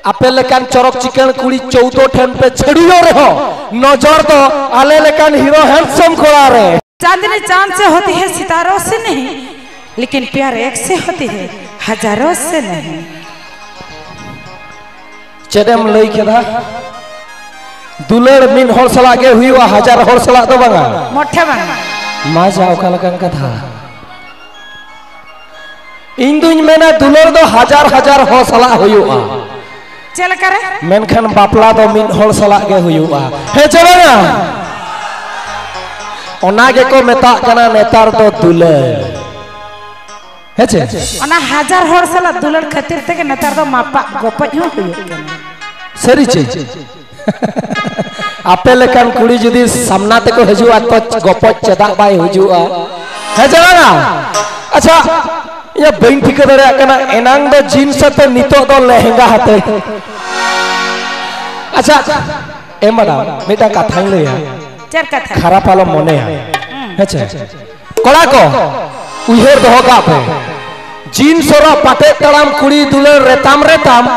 आपे लेकान चरक चिकन कुड़ी 14 ठन पे छड़ियो रहो नजर तो आले लेकान हीरो हैंडसम कोड़ा रे। चांदनी चांद से होती है सितारों से नहीं, लेकिन प्यार एक से होती है हजारों से नहीं। चेदम लई केदा दुलड़ मिन होर सला गे हुईवा हजार होर सला दो बांगा मोठे बांगा मा जाओ कलकन कथा इन दुñ मेना दुलड़ दो हजार हजार होर सला हुईवा चल करे मेनखान बापला दो मिन होर सला गे हुईवा हे चलना ओना गे को मेता कना नेतार दो दुलड़ हेचे ओना हजार होर सला दुलड़ खातिर ते के नेतार दो मापा गोपज हो हुई सरी चे आपे लेकान कुड़ी जुदी सामना ते को हजुआ तो गोपज चदा बाय हजुआ हे चलना अच्छा या बइन ठिक दरे कना एनांग दो जीन्स ते नितो दो लहंगा हाते अच्छा ए मैडम मेटा कथा लैया चर कथा खराब आलो मने हेचे कोड़ा को उहेर दो का पे जीन्स रो पाटे तड़ाम कुड़ी दुलर रेताम रेताम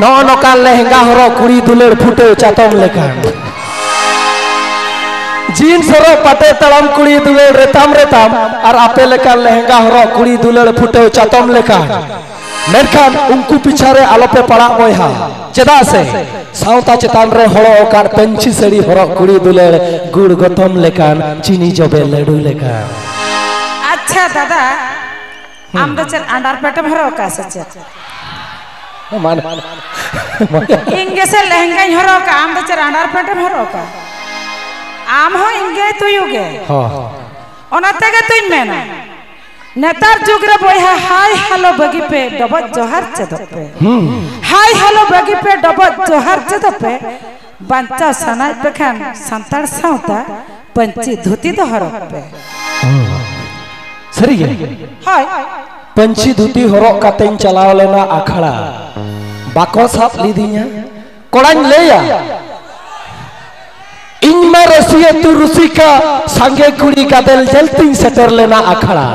नो नोका लहंगा हरो कुड़ी दुलर फुटे चातम लेकान जीन्स हरो पाटे तड़ाम कुड़ी दुलर रेताम रेताम और आपे लेकान लहंगा हरो कुड़ी दुलर फुटे चातम लेकान मेनखान उनको पिछारे आलो पे पड़ा बोयहा चेदा से साउता चेतान रे हरो ओकार पंची सड़ी हरो कुड़ी दुलर गुड़ गतम लेकान चीनी जबे लड्डू लेकान। अच्छा दादा आम तो चल अंडर पेटम हरो का सच मान इंगे से लहंगा हरो का आम तो चल अंडर पेटम हरो का आम हो इंगे तो युगे हां ओनाते के तुम मेना नेतार जुगरे बोया हाय हेलो बगी पे डबल जोहर चदपे हाय हेलो बगी पे डबल जोहर चदपे बंचा सनाय पे खान संतार साउता पंची धोती तो हरो पे सरी हाय पंची धोती हरो कातेन चलाव लेना अखड़ा बाको साप लीदिया कोड़ान लेया इनमें रसिया तू रुसिका संगे कुड़ी गादेल जलती सेटर लेना अखड़ा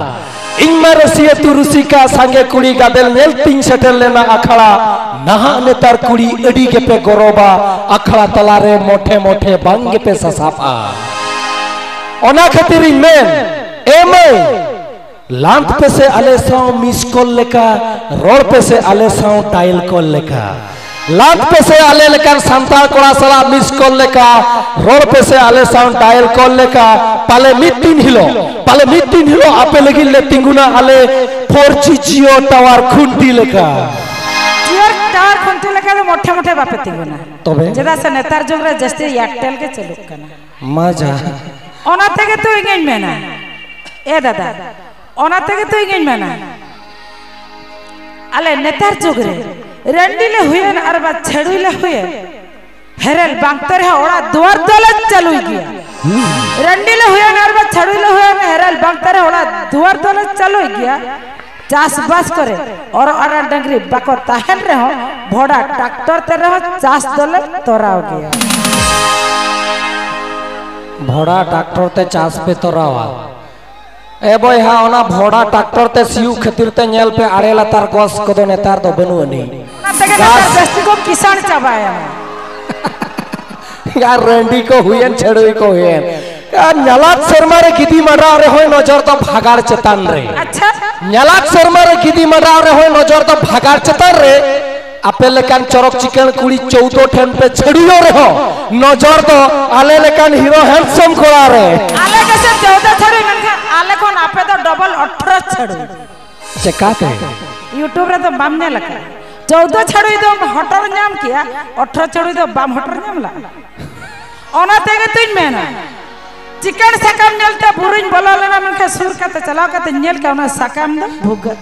इनमें रसिया तू रुसिका संगे कुड़ी गादेल जलती सेटर लेना अखड़ा नहा नेतार कुड़ी अड़ी के पे गरोबा अखड़ा तलारे मोठे मोठे बांगे पे ससापा ओना खातिर मेन एमे लांत पे से आले साउ मिस कॉल लेका रोड पे से आले साउ टाइल कॉल लेका लांत पे से आले लेकर संताल कोड़ा सला मिस कॉल लेका रोड पे से आले साउ टाइल कॉल लेका पाले मिटिन हिलो आपे लगी ले तिंगुना आले 4G जियो टावर खुंटी लेका जियो टावर खुंटी लेका तो मोठे मोठे बापे तिंगुना तबे जदा से नेतार जोगरे जस्ते एयरटेल के चलुक कना मजा ओना तके तो इंगेन मेना ए दादा ओना तके तो इंगेन मेना अले नेतार जोगरे रंडीले हुए न अरबा छड़ुले हुए हेरल बांगतर है ओड़ा द्वार दौलत चलुई गया रंडीले हुए न अरबा छड़ुले हुए न हेरल बांगतर है ओड़ा द्वार दौलत चलुई गया चास बास करे और अरा डंगरी बाको ताहन रहो भोड़ा ट्रैक्टर ते रहो चास दौलत तोरा हो गया भोड़ा ट्रैक्टर ते चास पे तोरावा ए बोय हा ओना भोड़ा ट्रैक्टर ते सिउ खतिर ते नेल पे आड़े लतार गोस कदो नेतार दो बनु अनी गास को किसान चबाया यार रंडी को हुयन छड़ुई को हुयन यार नलाक शर्मा रे गिदी मडा रे होय नजर तो भागार चतान रे अच्छा नलाक शर्मा रे गिदी मडा रे होय नजर तो भागार चतान रे आपे लेकान चरक चिकन कुड़ी 14 ठन पे छड़ियो रे हो नजर तो आले लेकान हीरो हैंडसम कोड़ा रे आले के से 14 छड़ी मनखा आले कोन आपे तो डबल 18 छड़ी से का कहे यूट्यूब रे तो बाम ने लगा 14 छड़ी तो हटर नाम किया 18 छड़ी तो बाम हटर नाम ला ओना तेगे तुन मेना चिकन सकाम नेलते बुरुन बोला लेना मनखा सुर का तो चलाओ का तो नेल का ओना सकाम दो भुगत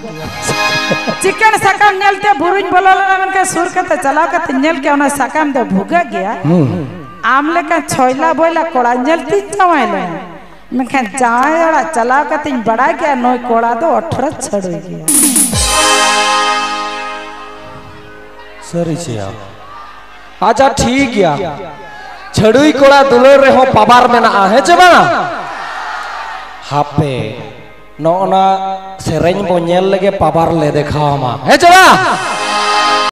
चिकन सकाम नेलते बुरुन बोला लेना मनखा सुर का तो चलाओ का तो नेल का ओना सकाम दो भुगत गया आमले का छोइला बोला कोड़ा नेलती चवाइले मनखा जायड़ा चलाओ का तीन बड़ा गया नोय कोड़ा दो 18 छड़ गया सरी से अच्छा ठीक गया छड़ुई कोड़ा दुलर रे हो पाबार में ना है जबा हापे नो ना सेरेंज बो नेल लगे पाबार ले देखा मा है जबा